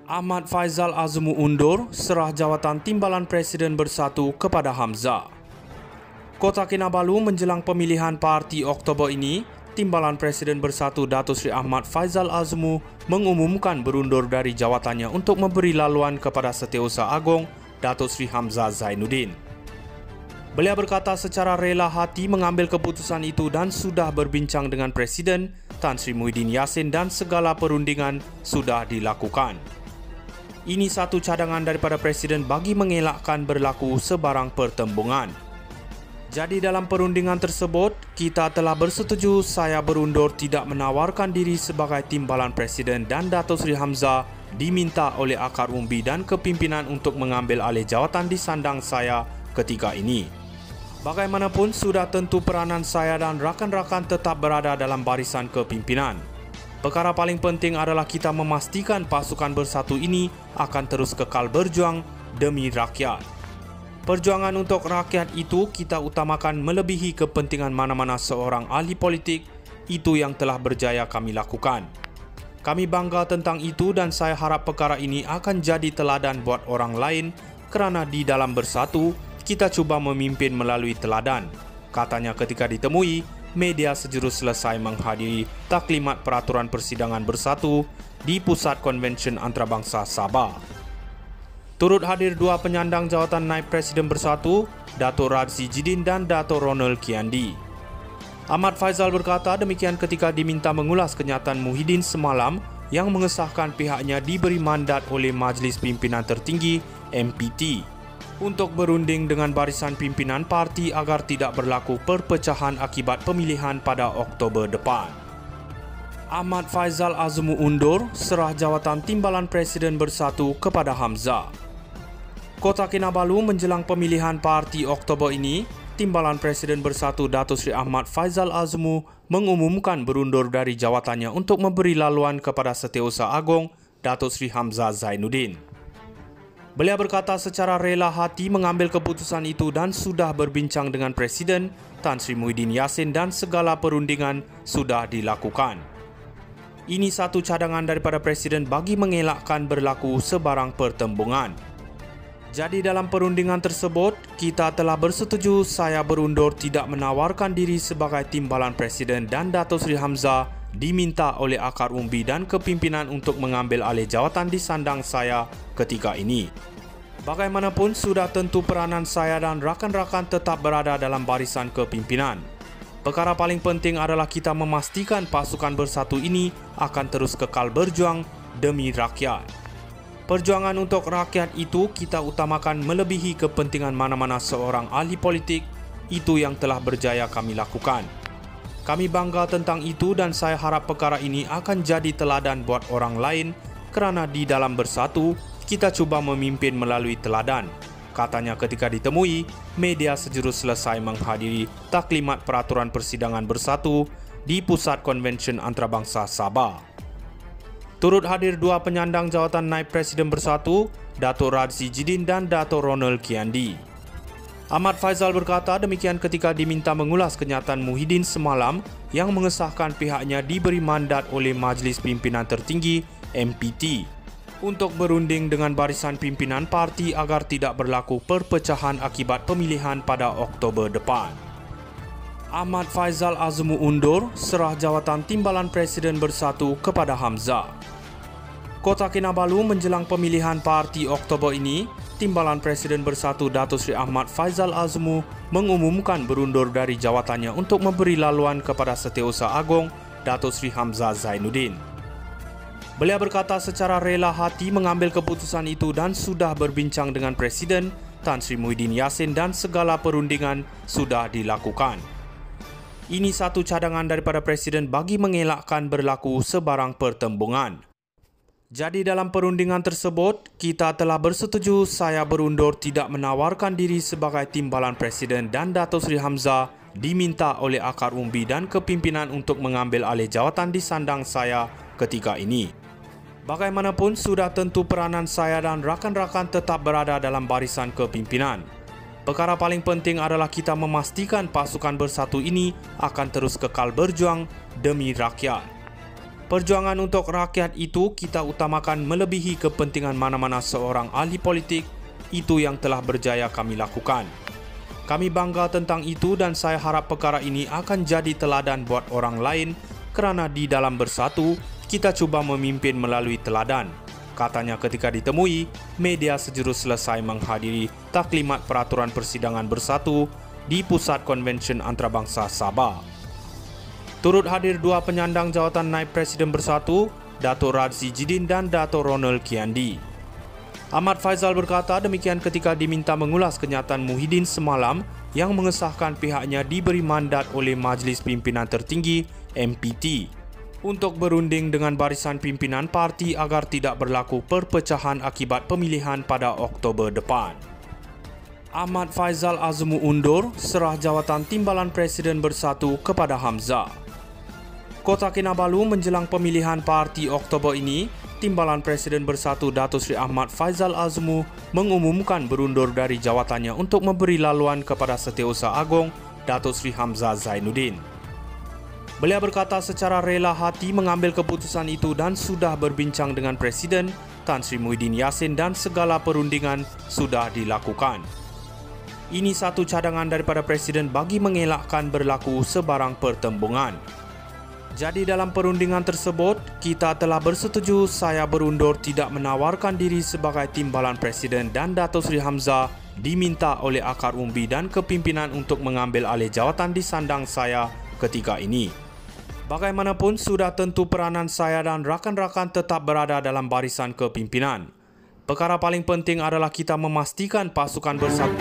Ahmad Faizal Azmu undur, serah jawatan Timbalan Presiden Bersatu kepada Hamzah. Kota Kinabalu menjelang pemilihan parti Oktober ini, Timbalan Presiden Bersatu Datuk Seri Ahmad Faizal Azmu mengumumkan berundur dari jawatannya untuk memberi laluan kepada Setiausaha Agong Datuk Seri Hamzah Zainuddin. Beliau berkata secara rela hati mengambil keputusan itu dan sudah berbincang dengan Presiden Tan Sri Muhyiddin Yassin dan segala perundingan sudah dilakukan. Ini satu cadangan daripada Presiden bagi mengelakkan berlaku sebarang pertembungan. Jadi dalam perundingan tersebut, kita telah bersetuju saya berundur tidak menawarkan diri sebagai Timbalan Presiden dan Datuk Seri Hamzah diminta oleh akar umbi dan kepimpinan untuk mengambil alih jawatan di sandang saya ketika ini. Bagaimanapun sudah tentu peranan saya dan rakan-rakan tetap berada dalam barisan kepimpinan. Perkara paling penting adalah kita memastikan pasukan bersatu ini akan terus kekal berjuang demi rakyat. Perjuangan untuk rakyat itu kita utamakan melebihi kepentingan mana-mana seorang ahli politik, itu yang telah berjaya kami lakukan. Kami bangga tentang itu dan saya harap perkara ini akan jadi teladan buat orang lain kerana di dalam bersatu, kita cuba memimpin melalui teladan, katanya ketika ditemui media sejurus selesai menghadiri taklimat peraturan persidangan bersatu di Pusat Konvensyen Antarabangsa Sabah. Turut hadir dua penyandang jawatan Naib Presiden Bersatu, Dato' Radzi Jidin dan Dato' Ronald Kiandi. Ahmad Faizal berkata demikian ketika diminta mengulas kenyataan Muhyiddin semalam yang mengesahkan pihaknya diberi mandat oleh Majlis Pimpinan Tertinggi MPT untuk berunding dengan barisan pimpinan parti agar tidak berlaku perpecahan akibat pemilihan pada Oktober depan. Ahmad Faizal Azmu undur, serah jawatan Timbalan Presiden Bersatu kepada Hamzah. Kota Kinabalu menjelang pemilihan parti Oktober ini, Timbalan Presiden Bersatu Datuk Seri Ahmad Faizal Azmu mengumumkan berundur dari jawatannya untuk memberi laluan kepada Setiausaha Agong Datuk Seri Hamzah Zainuddin. Beliau berkata secara rela hati mengambil keputusan itu dan sudah berbincang dengan Presiden Tan Sri Muhyiddin Yassin dan segala perundingan sudah dilakukan. Ini satu cadangan daripada Presiden bagi mengelakkan berlaku sebarang pertembungan. Jadi dalam perundingan tersebut, kita telah bersetuju saya berundur tidak menawarkan diri sebagai Timbalan Presiden dan Datuk Seri Hamzah diminta oleh akar umbi dan kepimpinan untuk mengambil alih jawatan di sandang saya ketika ini. Bagaimanapun sudah tentu peranan saya dan rakan-rakan tetap berada dalam barisan kepimpinan. Perkara paling penting adalah kita memastikan pasukan bersatu ini akan terus kekal berjuang demi rakyat. Perjuangan untuk rakyat itu kita utamakan melebihi kepentingan mana-mana seorang ahli politik, itu yang telah berjaya kami lakukan. Kami bangga tentang itu dan saya harap perkara ini akan jadi teladan buat orang lain kerana di dalam bersatu, kita cuba memimpin melalui teladan, katanya ketika ditemui media sejurus selesai menghadiri taklimat peraturan persidangan bersatu di Pusat Konvensyen Antarabangsa Sabah. Turut hadir dua penyandang jawatan Naib Presiden Bersatu, Dato' Radzi Jidin dan Dato' Ronald Kiandi. Ahmad Faizal berkata demikian ketika diminta mengulas kenyataan Muhyiddin semalam yang mengesahkan pihaknya diberi mandat oleh Majlis Pimpinan Tertinggi MPT untuk berunding dengan barisan pimpinan parti agar tidak berlaku perpecahan akibat pemilihan pada Oktober depan. Ahmad Faizal Azmu undur, serah jawatan Timbalan Presiden Bersatu kepada Hamzah. Kota Kinabalu menjelang pemilihan parti Oktober ini, Timbalan Presiden Bersatu Datuk Seri Ahmad Faizal Azmu mengumumkan berundur dari jawatannya untuk memberi laluan kepada Setiausaha Agong Datuk Seri Hamzah Zainuddin. Beliau berkata secara rela hati mengambil keputusan itu dan sudah berbincang dengan Presiden Tan Sri Muhyiddin Yassin dan segala perundingan sudah dilakukan. Ini satu cadangan daripada Presiden bagi mengelakkan berlaku sebarang pertembungan. Jadi dalam perundingan tersebut, kita telah bersetuju saya berundur tidak menawarkan diri sebagai Timbalan Presiden dan Datuk Seri Hamzah diminta oleh akar umbi dan kepimpinan untuk mengambil alih jawatan di sandang saya ketika ini. Bagaimanapun sudah tentu peranan saya dan rakan-rakan tetap berada dalam barisan kepimpinan. Perkara paling penting adalah kita memastikan pasukan bersatu ini akan terus kekal berjuang demi rakyat. Perjuangan untuk rakyat itu kita utamakan melebihi kepentingan mana-mana seorang ahli politik. Itu yang telah berjaya kami lakukan. Kami bangga tentang itu dan saya harap perkara ini akan jadi teladan buat orang lain kerana di dalam bersatu, kita cuba memimpin melalui teladan, katanya ketika ditemui media sejurus selesai menghadiri taklimat peraturan persidangan bersatu di Pusat Konvensyen Antarabangsa Sabah. Turut hadir dua penyandang jawatan Naib Presiden Bersatu, Dato' Radzi Jidin dan Dato' Ronald Kiandi. Ahmad Faizal berkata demikian ketika diminta mengulas kenyataan Muhyiddin semalam yang mengesahkan pihaknya diberi mandat oleh Majlis Pimpinan Tertinggi MPT untuk berunding dengan barisan pimpinan parti agar tidak berlaku perpecahan akibat pemilihan pada Oktober depan. Ahmad Faizal azmu undur serah jawatan Timbalan Presiden Bersatu kepada Hamzah. Kota Kinabalu menjelang pemilihan parti Oktober ini, Timbalan Presiden Bersatu Dato' Sri Ahmad Faizal Azmu mengumumkan berundur dari jawatannya untuk memberi laluan kepada Setiausaha Agong Dato' Sri Hamzah Zainuddin. Beliau berkata secara rela hati mengambil keputusan itu dan sudah berbincang dengan Presiden Tan Sri Muhyiddin Yassin dan segala perundingan sudah dilakukan. Ini satu cadangan daripada Presiden bagi mengelakkan berlaku sebarang pertembungan. Jadi dalam perundingan tersebut, kita telah bersetuju saya berundur tidak menawarkan diri sebagai Timbalan Presiden dan Dato' Sri Hamzah diminta oleh akar umbi dan kepimpinan untuk mengambil alih jawatan di sandang saya ketika ini. Bagaimanapun sudah tentu peranan saya dan rakan-rakan tetap berada dalam barisan kepimpinan. Perkara paling penting adalah kita memastikan pasukan bersatu